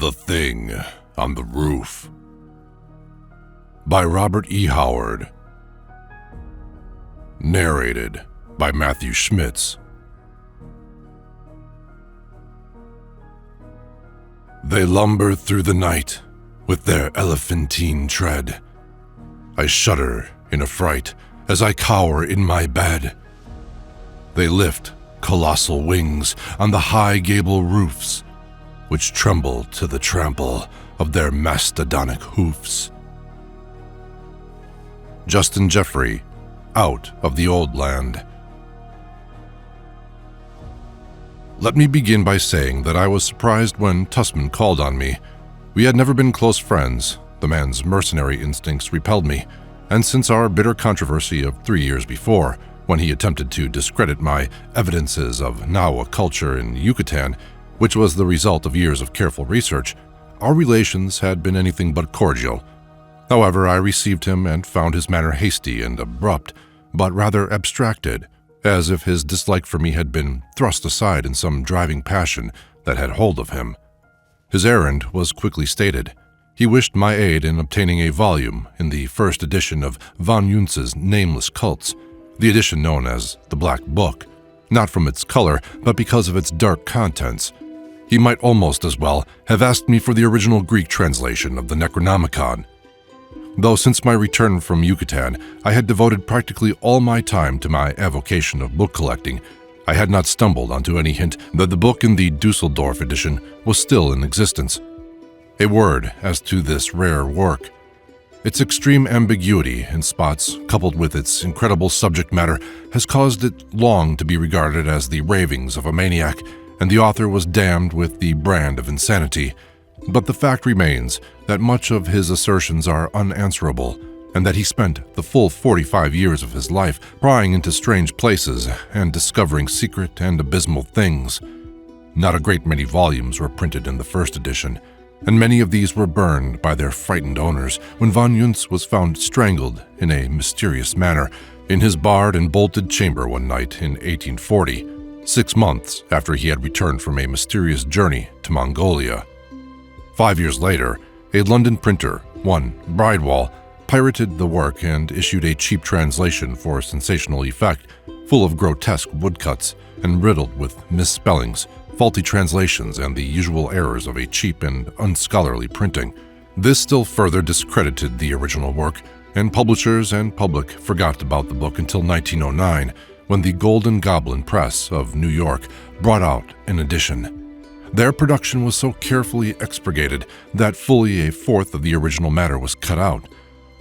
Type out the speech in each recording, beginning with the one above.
The Thing on the Roof by Robert E. Howard. Narrated by Matthew Schmitz. They lumber through the night with their elephantine tread. I shudder in affright as I cower in my bed. They lift colossal wings on the high gable roofs, which tremble to the trample of their mastodonic hoofs. Justin Jeffrey, Out of the Old Land. Let me begin by saying that I was surprised when Tussman called on me. We had never been close friends. The man's mercenary instincts repelled me, and since our bitter controversy of 3 years before, when he attempted to discredit my evidences of Nahua culture in Yucatan, which was the result of years of careful research, our relations had been anything but cordial. However, I received him and found his manner hasty and abrupt, but rather abstracted, as if his dislike for me had been thrust aside in some driving passion that had hold of him. His errand was quickly stated. He wished my aid in obtaining a volume in the first edition of von Juntz's Nameless Cults, the edition known as the Black Book, not from its color, but because of its dark contents. He might almost as well have asked me for the original Greek translation of the Necronomicon. Though since my return from Yucatan, I had devoted practically all my time to my avocation of book collecting, I had not stumbled onto any hint that the book in the Dusseldorf edition was still in existence. A word as to this rare work. Its extreme ambiguity in spots, coupled with its incredible subject matter, has caused it long to be regarded as the ravings of a maniac, and the author was damned with the brand of insanity. But the fact remains that much of his assertions are unanswerable, and that he spent the full 45 years of his life prying into strange places and discovering secret and abysmal things. Not a great many volumes were printed in the first edition, and many of these were burned by their frightened owners when von Juntz was found strangled in a mysterious manner in his barred and bolted chamber one night in 1840, 6 months after he had returned from a mysterious journey to Mongolia. 5 years later, a London printer, one Bridewell, pirated the work and issued a cheap translation for sensational effect, full of grotesque woodcuts and riddled with misspellings, faulty translations, and the usual errors of a cheap and unscholarly printing. This still further discredited the original work, and publishers and public forgot about the book until 1909, when the Golden Goblin Press of New York brought out an edition. Their production was so carefully expurgated that fully a fourth of the original matter was cut out.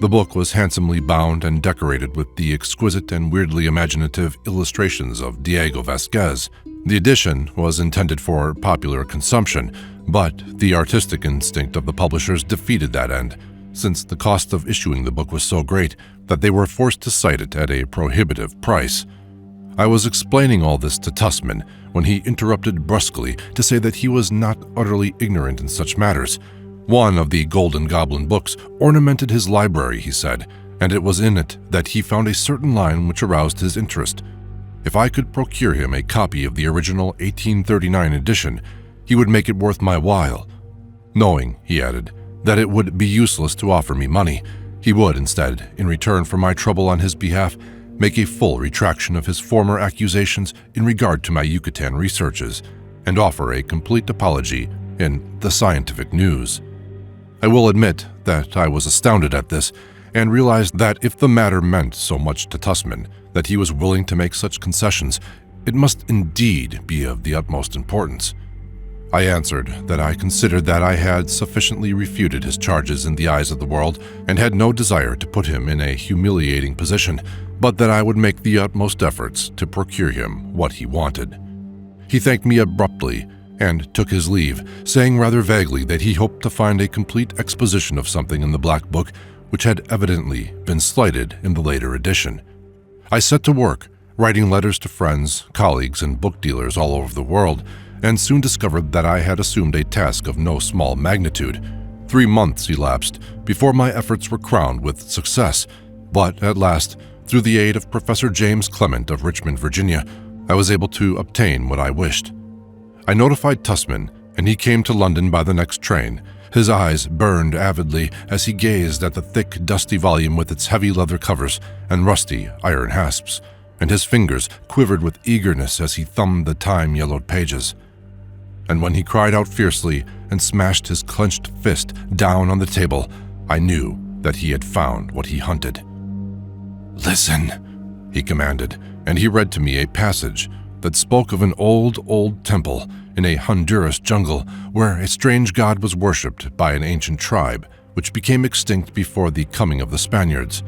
The book was handsomely bound and decorated with the exquisite and weirdly imaginative illustrations of Diego Vasquez. The edition was intended for popular consumption, but the artistic instinct of the publishers defeated that end, since the cost of issuing the book was so great that they were forced to cite it at a prohibitive price. I was explaining all this to Tussman when he interrupted brusquely to say that he was not utterly ignorant in such matters. One of the Golden Goblin books ornamented his library, he said, and it was in it that he found a certain line which aroused his interest. If I could procure him a copy of the original 1839 edition, he would make it worth my while. Knowing, he added, that it would be useless to offer me money, he would instead, in return for my trouble on his behalf, make a full retraction of his former accusations in regard to my Yucatan researches, and offer a complete apology in the Scientific News. I will admit that I was astounded at this, and realized that if the matter meant so much to Tussman that he was willing to make such concessions, it must indeed be of the utmost importance. I answered that I considered that I had sufficiently refuted his charges in the eyes of the world and had no desire to put him in a humiliating position, but that I would make the utmost efforts to procure him what he wanted. He thanked me abruptly and took his leave, saying rather vaguely that he hoped to find a complete exposition of something in the Black Book which had evidently been slighted in the later edition. I set to work, writing letters to friends, colleagues, and book dealers all over the world, and soon discovered that I had assumed a task of no small magnitude. 3 months elapsed before my efforts were crowned with success, but at last, through the aid of Professor James Clement of Richmond, Virginia, I was able to obtain what I wished. I notified Tussman and he came to London by the next train. His eyes burned avidly as he gazed at the thick, dusty volume with its heavy leather covers and rusty iron hasps, and his fingers quivered with eagerness as he thumbed the time-yellowed pages. And when he cried out fiercely and smashed his clenched fist down on the table, I knew that he had found what he hunted. "Listen," he commanded, and he read to me a passage that spoke of an old temple in a Honduras jungle where a strange god was worshipped by an ancient tribe which became extinct before the coming of the Spaniards.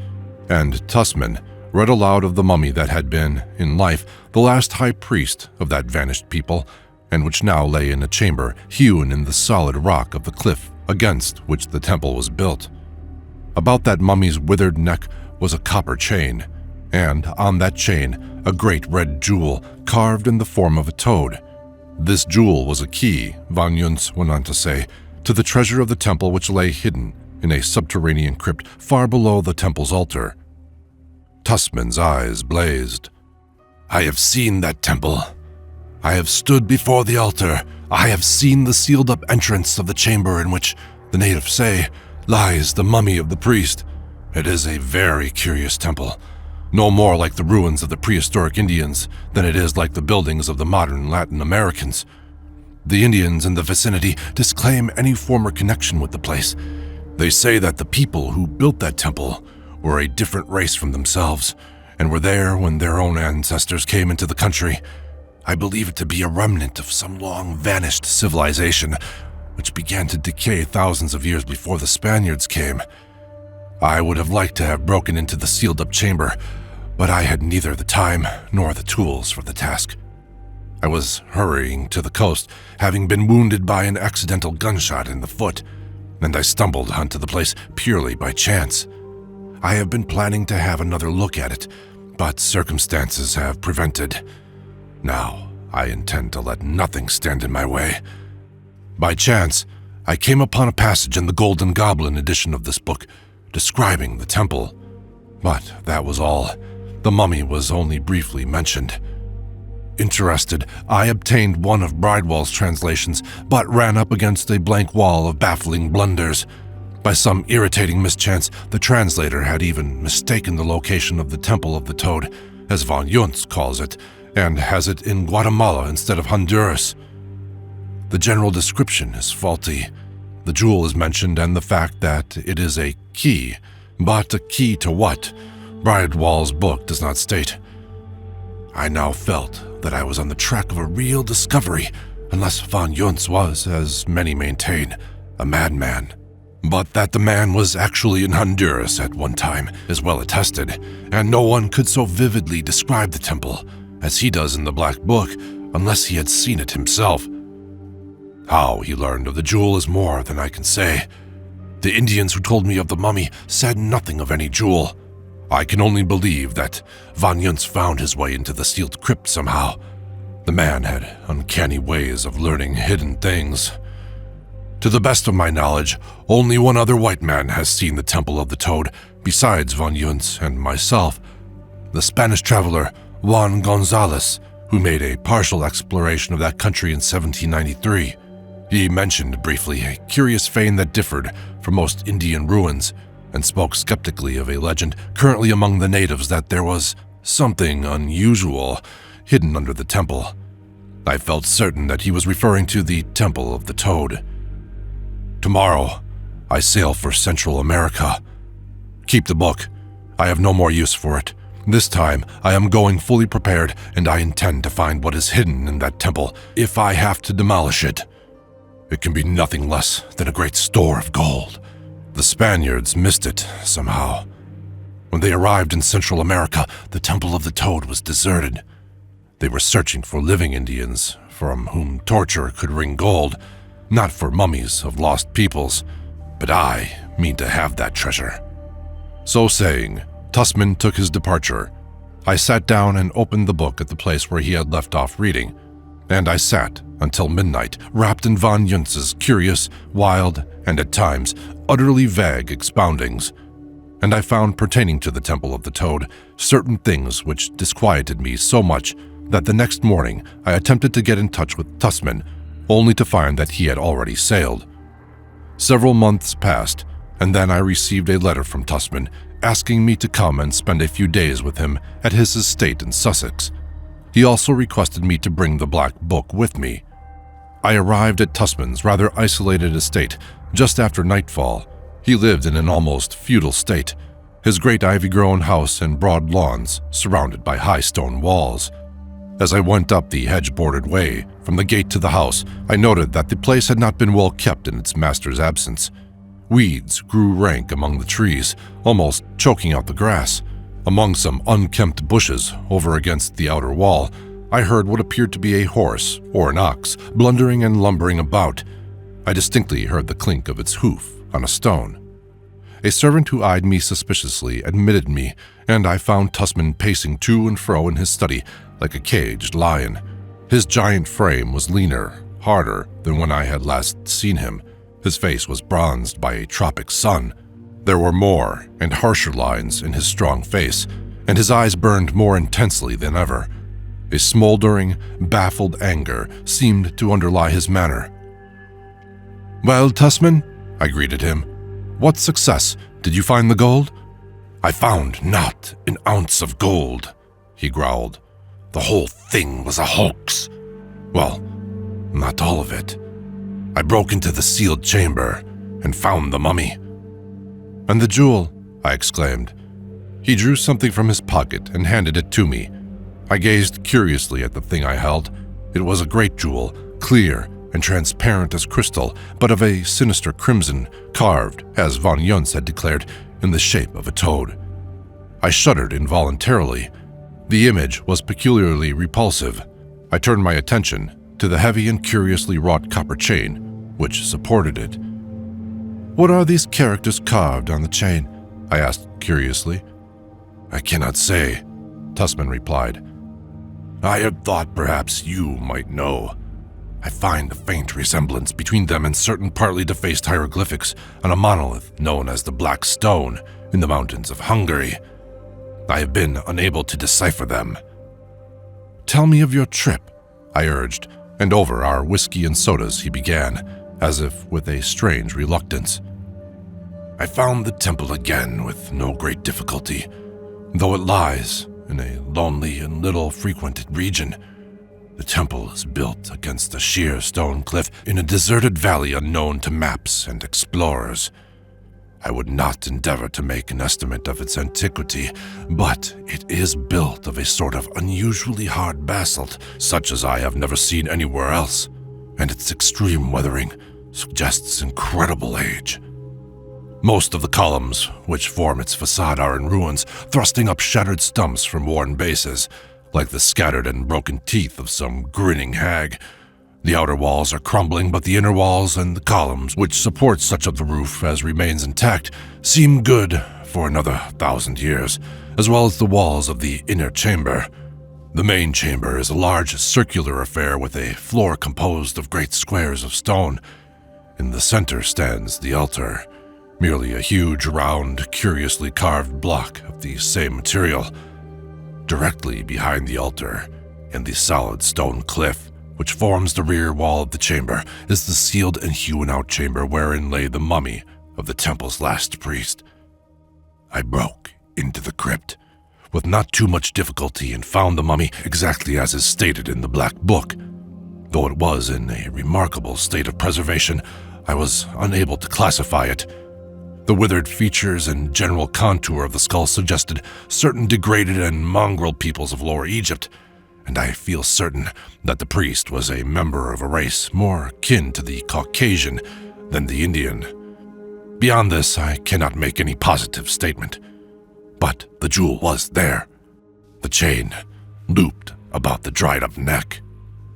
And Tussman read aloud of the mummy that had been, in life, the last high priest of that vanished people, and which now lay in a chamber hewn in the solid rock of the cliff against which the temple was built. About that mummy's withered neck was a copper chain, and on that chain a great red jewel carved in the form of a toad. This jewel was a key, von Juntz went on to say, to the treasure of the temple which lay hidden in a subterranean crypt far below the temple's altar. Tussman's eyes blazed. "I have seen that temple. I have stood before the altar. I have seen the sealed-up entrance of the chamber in which, the natives say, lies the mummy of the priest. It is a very curious temple, no more like the ruins of the prehistoric Indians than it is like the buildings of the modern Latin Americans. The Indians in the vicinity disclaim any former connection with the place. They say that the people who built that temple were a different race from themselves and were there when their own ancestors came into the country. I believe it to be a remnant of some long-vanished civilization which began to decay thousands of years before the Spaniards came. I would have liked to have broken into the sealed-up chamber, but I had neither the time nor the tools for the task. I was hurrying to the coast, having been wounded by an accidental gunshot in the foot, and I stumbled onto the place purely by chance. I have been planning to have another look at it, but circumstances have prevented. Now, I intend to let nothing stand in my way. By chance, I came upon a passage in the Golden Goblin edition of this book describing the temple, but that was all. The mummy was only briefly mentioned. Interested, I obtained one of Bridewell's translations, but ran up against a blank wall of baffling blunders. By some irritating mischance, the translator had even mistaken the location of the Temple of the Toad, as von Juntz calls it, and has it in Guatemala instead of Honduras. The general description is faulty. The jewel is mentioned and the fact that it is a key, but a key to what? Bridewell's book does not state. I now felt that I was on the track of a real discovery, unless von Juntz was, as many maintain, a madman. But that the man was actually in Honduras at one time is well attested, and no one could so vividly describe the temple as he does in the Black Book unless he had seen it himself. How he learned of the jewel is more than I can say. The Indians who told me of the mummy said nothing of any jewel. I can only believe that von Juntz found his way into the sealed crypt somehow. The man had uncanny ways of learning hidden things. To the best of my knowledge, only one other white man has seen the Temple of the Toad, besides von Juntz and myself, the Spanish traveler Juan Gonzalez, who made a partial exploration of that country in 1793. He mentioned briefly a curious fane that differed from most Indian ruins, and spoke skeptically of a legend currently among the natives that there was something unusual hidden under the temple. I felt certain that he was referring to the Temple of the Toad. Tomorrow, I sail for Central America. Keep the book. I have no more use for it. This time, I am going fully prepared, and I intend to find what is hidden in that temple if I have to demolish it. It can be nothing less than a great store of gold. The Spaniards missed it somehow. When they arrived in Central America, the Temple of the Toad was deserted. They were searching for living Indians, from whom torture could wring gold, not for mummies of lost peoples, but I mean to have that treasure. So saying, Tussman took his departure. I sat down and opened the book at the place where he had left off reading, and I sat until midnight, wrapped in von Juntz's curious, wild, and at times utterly vague expoundings, and I found pertaining to the Temple of the Toad certain things which disquieted me so much that the next morning I attempted to get in touch with Tussman, only to find that he had already sailed. Several months passed, and then I received a letter from Tusman asking me to come and spend a few days with him at his estate in Sussex. He also requested me to bring the Black Book with me. I arrived at Tusman's rather isolated estate just after nightfall. He lived in an almost feudal state, his great ivy-grown house and broad lawns surrounded by high stone walls. As I went up the hedge-bordered way from the gate to the house, I noted that the place had not been well kept in its master's absence. Weeds grew rank among the trees, almost choking out the grass. Among some unkempt bushes over against the outer wall, I heard what appeared to be a horse or an ox blundering and lumbering about. I distinctly heard the clink of its hoof on a stone. A servant who eyed me suspiciously admitted me, and I found Tusman pacing to and fro in his study like a caged lion. His giant frame was leaner, harder than when I had last seen him. His face was bronzed by a tropic sun. There were more and harsher lines in his strong face, and his eyes burned more intensely than ever. A smoldering, baffled anger seemed to underlie his manner. "Well, Tusman," I greeted him. "What success? Did you find the gold?" "I found not an ounce of gold," he growled. "The whole thing was a hoax. Well, not all of it. I broke into the sealed chamber and found the mummy." "And the jewel?" I exclaimed. He drew something from his pocket and handed it to me. I gazed curiously at the thing I held. It was a great jewel, clear and transparent as crystal, but of a sinister crimson, carved, as von Juntz had declared, in the shape of a toad. I shuddered involuntarily. The image was peculiarly repulsive. I turned my attention to the heavy and curiously wrought copper chain which supported it. "What are these characters carved on the chain?" I asked curiously. "I cannot say," Tusman replied. "I had thought perhaps you might know. I find a faint resemblance between them and certain partly defaced hieroglyphics on a monolith known as the Black Stone in the mountains of Hungary. I have been unable to decipher them." "Tell me of your trip," I urged, and over our whiskey and sodas he began, as if with a strange reluctance. "I found the temple again with no great difficulty, though it lies in a lonely and little frequented region. The temple is built against a sheer stone cliff in a deserted valley unknown to maps and explorers. I would not endeavor to make an estimate of its antiquity, but it is built of a sort of unusually hard basalt, such as I have never seen anywhere else, and its extreme weathering suggests incredible age. Most of the columns which form its facade are in ruins, thrusting up shattered stumps from worn bases, like the scattered and broken teeth of some grinning hag. The outer walls are crumbling, but the inner walls and the columns, which support such of the roof as remains intact, seem good for another 1,000 years, as well as the walls of the inner chamber. The main chamber is a large circular affair with a floor composed of great squares of stone. In the center stands the altar, merely a huge, round, curiously carved block of the same material. Directly behind the altar, in the solid stone cliff, which forms the rear wall of the chamber, is the sealed and hewn-out chamber wherein lay the mummy of the temple's last priest. I broke into the crypt with not too much difficulty and found the mummy exactly as is stated in the Black Book. Though it was in a remarkable state of preservation, I was unable to classify it. The withered features and general contour of the skull suggested certain degraded and mongrel peoples of Lower Egypt, and I feel certain that the priest was a member of a race more akin to the Caucasian than the Indian. Beyond this, I cannot make any positive statement. But the jewel was there, the chain looped about the dried-up neck.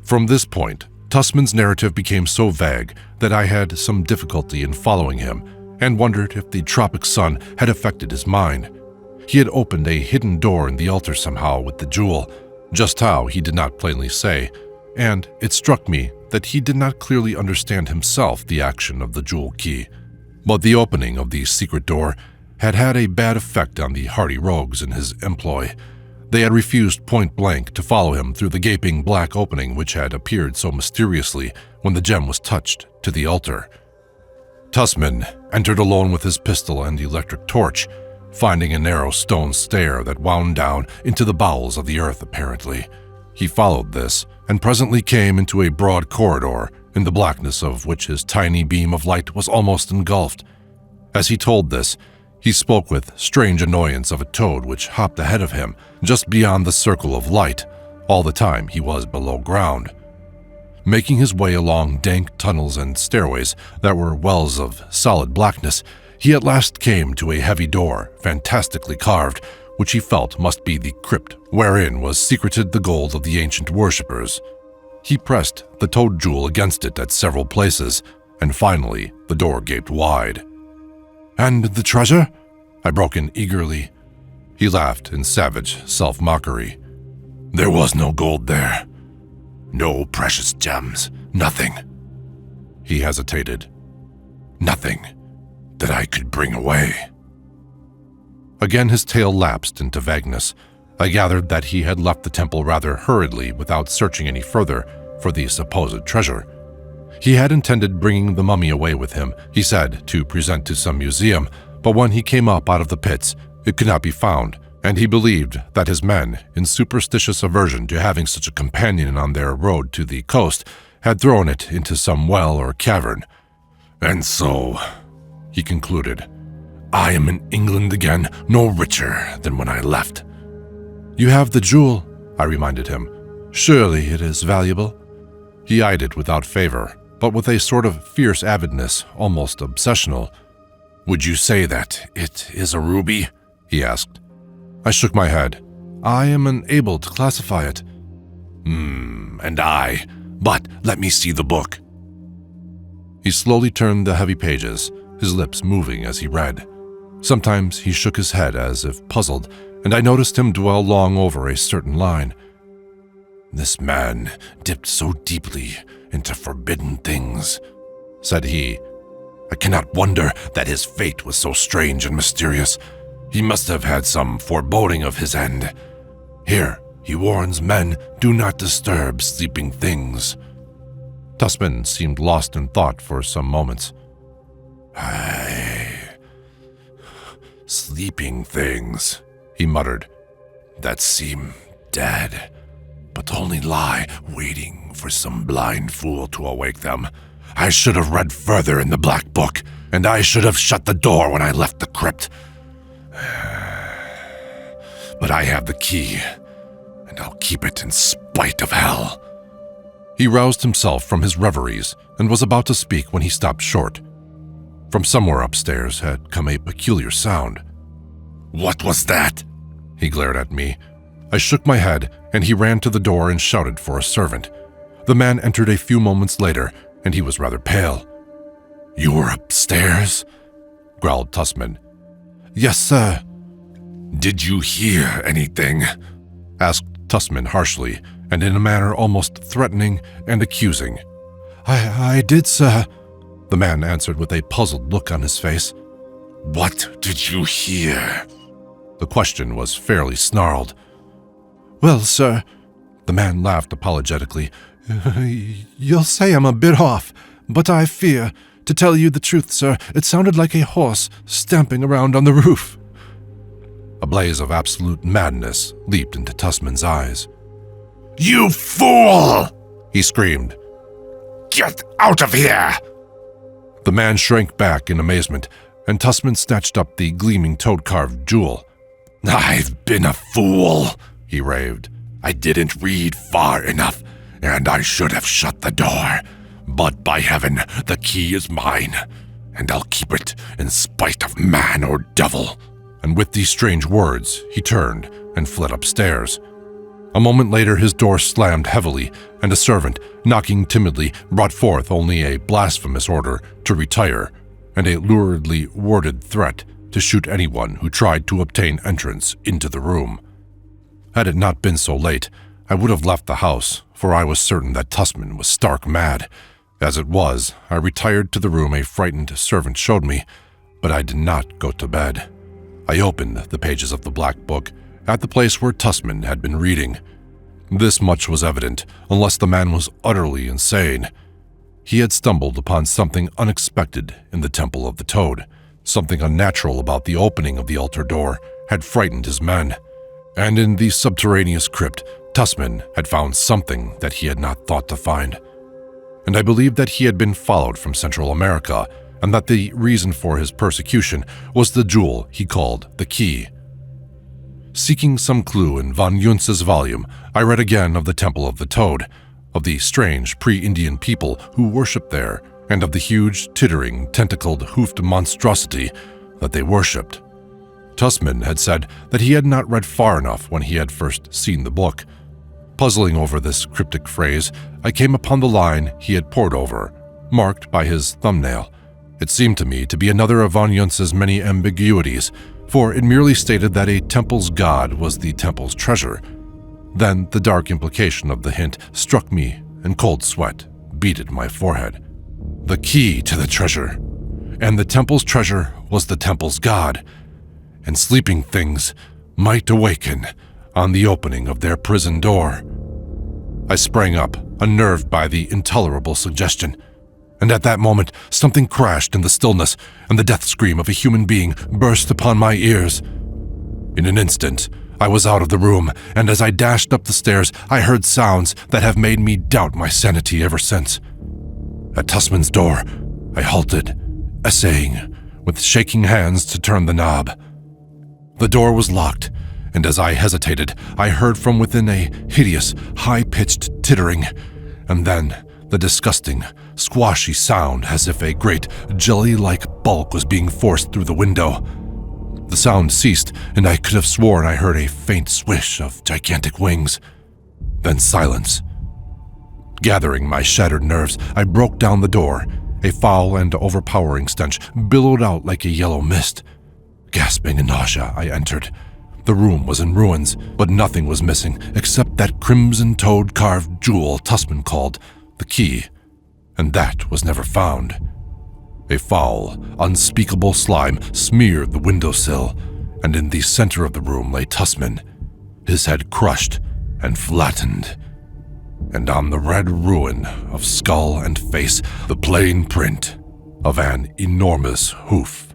From this point, Tusman's narrative became so vague that I had some difficulty in following him, and wondered if the tropic sun had affected his mind. He had opened a hidden door in the altar somehow with the jewel, just how he did not plainly say, and it struck me that he did not clearly understand himself the action of the jewel key. But the opening of the secret door had had a bad effect on the hardy rogues in his employ. They had refused point blank to follow him through the gaping black opening which had appeared so mysteriously when the gem was touched to the altar. Tusman entered alone with his pistol and electric torch, finding a narrow stone stair that wound down into the bowels of the earth apparently. He followed this and presently came into a broad corridor, in the blackness of which his tiny beam of light was almost engulfed. As he told this, he spoke with strange annoyance of a toad which hopped ahead of him, just beyond the circle of light, all the time he was below ground. Making his way along dank tunnels and stairways that were wells of solid blackness, he at last came to a heavy door, fantastically carved, which he felt must be the crypt wherein was secreted the gold of the ancient worshippers. He pressed the toad jewel against it at several places, and finally the door gaped wide. "And the treasure?" I broke in eagerly. He laughed in savage self-mockery. "There was no gold there. No precious gems. Nothing." He hesitated. "Nothing that I could bring away." Again his tale lapsed into vagueness. I gathered that he had left the temple rather hurriedly without searching any further for the supposed treasure. He had intended bringing the mummy away with him, he said, to present to some museum, but when he came up out of the pits, it could not be found, and he believed that his men, in superstitious aversion to having such a companion on their road to the coast, had thrown it into some well or cavern. "And so," he concluded, "I am in England again, no richer than when I left." "You have the jewel," I reminded him. "Surely it is valuable." He eyed it without favor, but with a sort of fierce avidness, almost obsessional. "Would you say that it is a ruby?" he asked. I shook my head. "I am unable to classify it." And I. But let me see the book." He slowly turned the heavy pages, his lips moving as he read. Sometimes he shook his head as if puzzled, and I noticed him dwell long over a certain line. "This man dipped so deeply into forbidden things," said he. "I cannot wonder that his fate was so strange and mysterious. He must have had some foreboding of his end. Here, he warns men, do not disturb sleeping things." Tusman seemed lost in thought for some moments. "Sleeping things," he muttered, "that seem dead, but only lie waiting for some blind fool to awake them. I should have read further in the Black Book, and I should have shut the door when I left the crypt. But I have the key, and I'll keep it in spite of hell." He roused himself from his reveries and was about to speak when he stopped short. From somewhere upstairs had come a peculiar sound. "What was that?" He glared at me. I shook my head, and he ran to the door and shouted for a servant. The man entered a few moments later, and he was rather pale. "You were upstairs?" growled Tusman. "Yes, sir." "Did you hear anything?" asked Tusman harshly, and in a manner almost threatening and accusing. I did, sir," the man answered with a puzzled look on his face. "What did you hear?" The question was fairly snarled. "Well, sir," the man laughed apologetically, "you'll say I'm a bit off, but I fear, to tell you the truth, sir, it sounded like a horse stamping around on the roof." A blaze of absolute madness leaped into Tusman's eyes. "You fool!" he screamed. "Get out of here!" The man shrank back in amazement, and Tusman snatched up the gleaming toad-carved jewel. "I've been a fool," he raved. "I didn't read far enough, and I should have shut the door. But by heaven, the key is mine, and I'll keep it in spite of man or devil." And with these strange words, he turned and fled upstairs. A moment later, his door slammed heavily, and a servant, knocking timidly, brought forth only a blasphemous order to retire and a luridly worded threat to shoot anyone who tried to obtain entrance into the room. Had it not been so late, I would have left the house, for I was certain that Tusman was stark mad. As it was, I retired to the room a frightened servant showed me, but I did not go to bed. I opened the pages of the Black Book at the place where Tussman had been reading. This much was evident, unless the man was utterly insane. He had stumbled upon something unexpected in the Temple of the Toad. Something unnatural about the opening of the altar door had frightened his men. And in the subterraneous crypt, Tussman had found something that he had not thought to find. And I believed that he had been followed from Central America, and that the reason for his persecution was the jewel he called the key. Seeking some clue in von Juntz's volume, I read again of the Temple of the Toad, of the strange pre-Indian people who worshipped there, and of the huge, tittering, tentacled, hoofed monstrosity that they worshipped. Tussman had said that he had not read far enough when he had first seen the book. Puzzling over this cryptic phrase, I came upon the line he had pored over, marked by his thumbnail. It seemed to me to be another of von Juntz's many ambiguities, for it merely stated that a temple's god was the temple's treasure. Then the dark implication of the hint struck me, and cold sweat beaded my forehead. The key to the treasure, and the temple's treasure was the temple's god, and sleeping things might awaken on the opening of their prison door. I sprang up, unnerved by the intolerable suggestion, and at that moment something crashed in the stillness, and the death scream of a human being burst upon my ears. In an instant, I was out of the room, and as I dashed up the stairs, I heard sounds that have made me doubt my sanity ever since. At Tussman's door, I halted, essaying, with shaking hands, to turn the knob. The door was locked, and as I hesitated, I heard from within a hideous, high-pitched tittering, and then the disgusting, squashy sound as if a great, jelly-like bulk was being forced through the window. The sound ceased, and I could have sworn I heard a faint swish of gigantic wings. Then silence. Gathering my shattered nerves, I broke down the door. A foul and overpowering stench billowed out like a yellow mist. Gasping in nausea, I entered. The room was in ruins, but nothing was missing except that crimson toad-carved jewel Tussman called the key, and that was never found. A foul, unspeakable slime smeared the windowsill, and in the center of the room lay Tussman, his head crushed and flattened, and on the red ruin of skull and face the plain print of an enormous hoof.